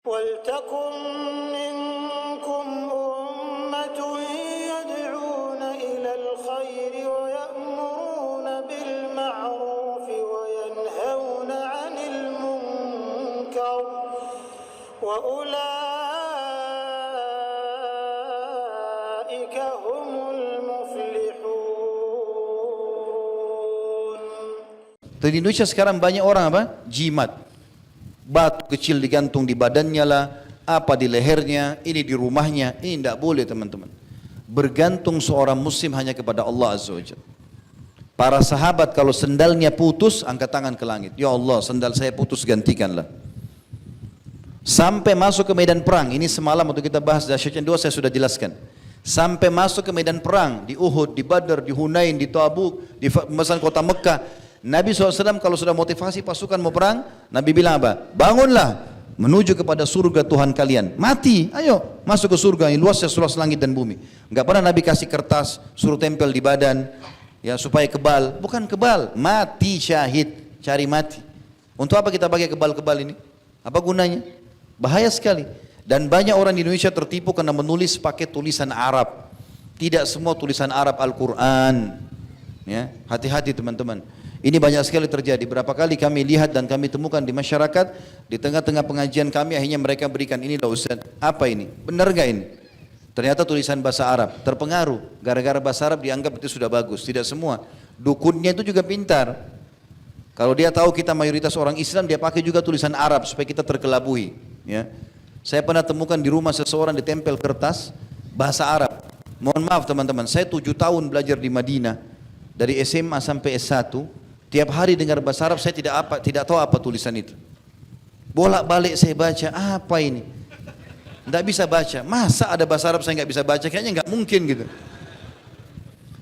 وَلْتَكُنْ مِنْكُمْ أُمَّةٌ يَدْعُونَ إِلَى الْخَيْرِ وَيَأْمُرُونَ بِالْمَعْرُوفِ وَيَنْهَوْنَ عَنِ الْمُنْكَرِ وَأُولَئِكَ هُمُ الْمُفْلِحُونَ. Di Indonesia sekarang banyak orang apa? Jimat. Batu kecil digantung di badannya lah, apa di lehernya, ini di rumahnya. Ini tidak boleh teman-teman. Bergantung seorang muslim hanya kepada Allah Azza wa Jalla. Para sahabat kalau sendalnya putus, angkat tangan ke langit. Ya Allah, sendal saya putus, gantikanlah. Sampai masuk ke medan perang. Ini semalam waktu kita bahas dahsyatnya dua saya sudah jelaskan. Sampai masuk ke medan perang, di Uhud, di Badar, di Hunain, di Tabuk, di pembebasan kota Mekah. Nabi SAW kalau sudah motivasi pasukan mau perang, Nabi bilang apa? Bangunlah menuju kepada surga Tuhan kalian. Mati, ayo masuk ke surga yang luasnya seluas langit dan bumi. Enggak pernah Nabi kasih kertas, suruh tempel di badan, ya supaya kebal. Bukan kebal, mati syahid, cari mati. Untuk apa kita pakai kebal-kebal ini? Apa gunanya? Bahaya sekali. Dan banyak orang di Indonesia tertipu karena menulis pakai tulisan Arab. Tidak semua tulisan Arab Al-Quran. Ya, hati-hati teman-teman. Ini banyak sekali terjadi. Berapa kali kami lihat dan kami temukan di masyarakat, di tengah-tengah pengajian kami akhirnya mereka berikan ini loh Ustaz. Apa ini? Benar gak ini? Ternyata tulisan bahasa Arab. Terpengaruh. Gara-gara bahasa Arab dianggap itu sudah bagus. Tidak semua. Dukunnya itu juga pintar. Kalau dia tahu kita mayoritas orang Islam, dia pakai juga tulisan Arab supaya kita terkelabui. Ya. Saya pernah temukan di rumah seseorang ditempel kertas bahasa Arab. Mohon maaf teman-teman, saya 7 tahun belajar di Madinah. Dari SMA sampai S1. Tiap hari dengar bahasa Arab saya tidak tahu apa tulisan itu. Bolak-balik saya baca, apa ini? Tidak bisa baca. Masa ada bahasa Arab saya nggak bisa baca? Kayaknya nggak mungkin gitu.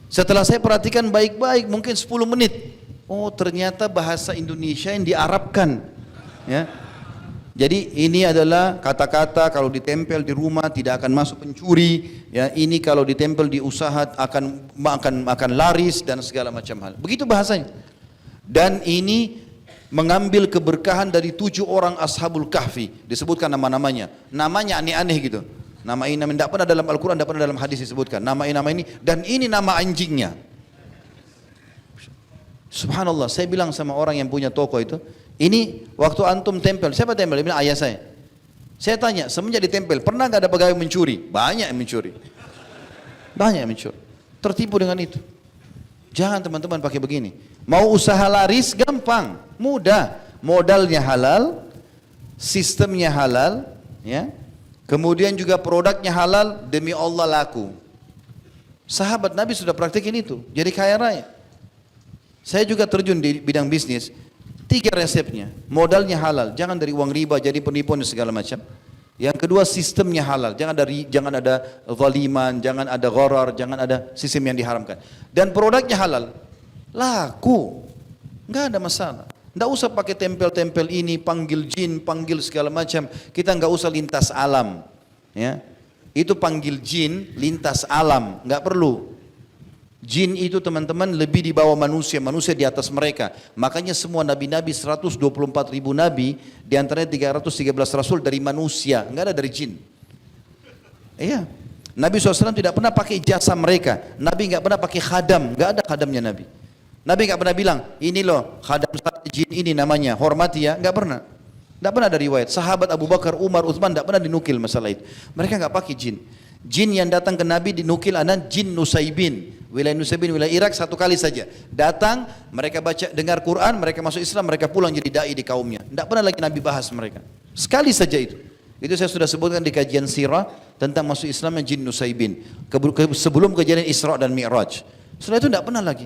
Setelah saya perhatikan baik-baik, mungkin 10 menit. Oh ternyata bahasa Indonesia yang diarabkan. Ya. Jadi ini adalah kata-kata kalau ditempel di rumah tidak akan masuk pencuri. Ya, ini kalau ditempel di usaha akan laris dan segala macam hal. Begitu bahasanya. Dan ini mengambil keberkahan dari 7 orang Ashabul Kahfi. Disebutkan nama-namanya. Namanya aneh-aneh gitu. Nama ini tidak pernah dalam Al-Quran, tidak pernah dalam hadis disebutkan. Nama ini, dan ini nama anjingnya. Subhanallah, saya bilang sama orang yang punya toko itu, ini waktu antum tempel, siapa tempel? Dia bilang ayah saya. Saya tanya, semenjak ditempel, pernah nggak ada pegawai mencuri? Banyak yang mencuri. Banyak yang mencuri. Tertipu dengan itu. Jangan teman-teman pakai begini. Mau usaha laris gampang, mudah. Modalnya halal, sistemnya halal, ya. Kemudian juga produknya halal, demi Allah laku. Sahabat Nabi sudah praktekin itu, jadi kaya raya. Saya juga terjun di bidang bisnis. 3 resepnya, modalnya halal, jangan dari uang riba, jadi penipuan dan segala macam. Yang kedua sistemnya halal, jangan ada zaliman, jangan ada gharar, jangan ada sistem yang diharamkan. Dan produknya halal, laku, nggak ada masalah. Nggak usah pakai tempel-tempel ini, panggil jin, panggil segala macam. Kita nggak usah lintas alam, ya. Itu panggil jin, lintas alam, nggak perlu. Jin itu teman-teman lebih di bawah manusia, manusia di atas mereka. Makanya semua nabi-nabi 124 ribu nabi, diantaranya 313 rasul dari manusia, nggak ada dari jin. Iya, Nabi SAW tidak pernah pakai jasa mereka. Nabi nggak pernah pakai khadam, nggak ada khadamnya Nabi. Nabi nggak pernah bilang, ini loh khadam jin ini namanya, hormati ya, nggak pernah. Nggak pernah ada riwayat. Sahabat Abu Bakar, Umar, Utsman nggak pernah dinukil masalah itu. Mereka nggak pakai jin. Jin yang datang ke Nabi dinukil adalah jin Nusaybin. Wilayah Nusaybin, wilayah Irak 1 kali saja. Datang, mereka baca, dengar Quran, mereka masuk Islam, mereka pulang jadi da'i di kaumnya. Tidak pernah lagi Nabi bahas mereka. Sekali saja itu. Itu saya sudah sebutkan di kajian sirah tentang masuk Islamnya jin Nusaybin. Sebelum kejadian Isra dan Mi'raj. Setelah itu tidak pernah lagi.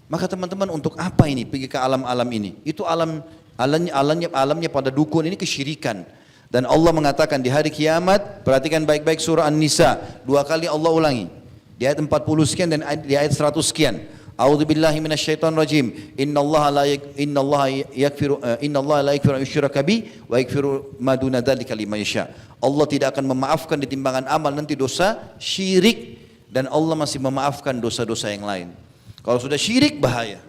Maka teman-teman untuk apa ini pergi ke alam-alam ini? Itu alamnya pada dukun ini kesyirikan. Dan Allah mengatakan di hari kiamat, perhatikan baik-baik surah An-Nisa, 2 kali Allah ulangi. Di ayat 40 sekian dan di ayat 100 sekian. A'udzubillahi minasyaitonir rajim. Innallaha la yaghfiru an yushraka bi wa yaghfiru ma duna dzalika liman yasha. Allah tidak akan memaafkan di timbangan amal nanti dosa syirik, dan Allah masih memaafkan dosa-dosa yang lain. Kalau sudah syirik bahaya.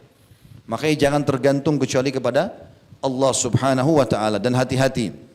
Makanya jangan tergantung kecuali kepada Allah Subhanahu wa taala, dan hati-hati.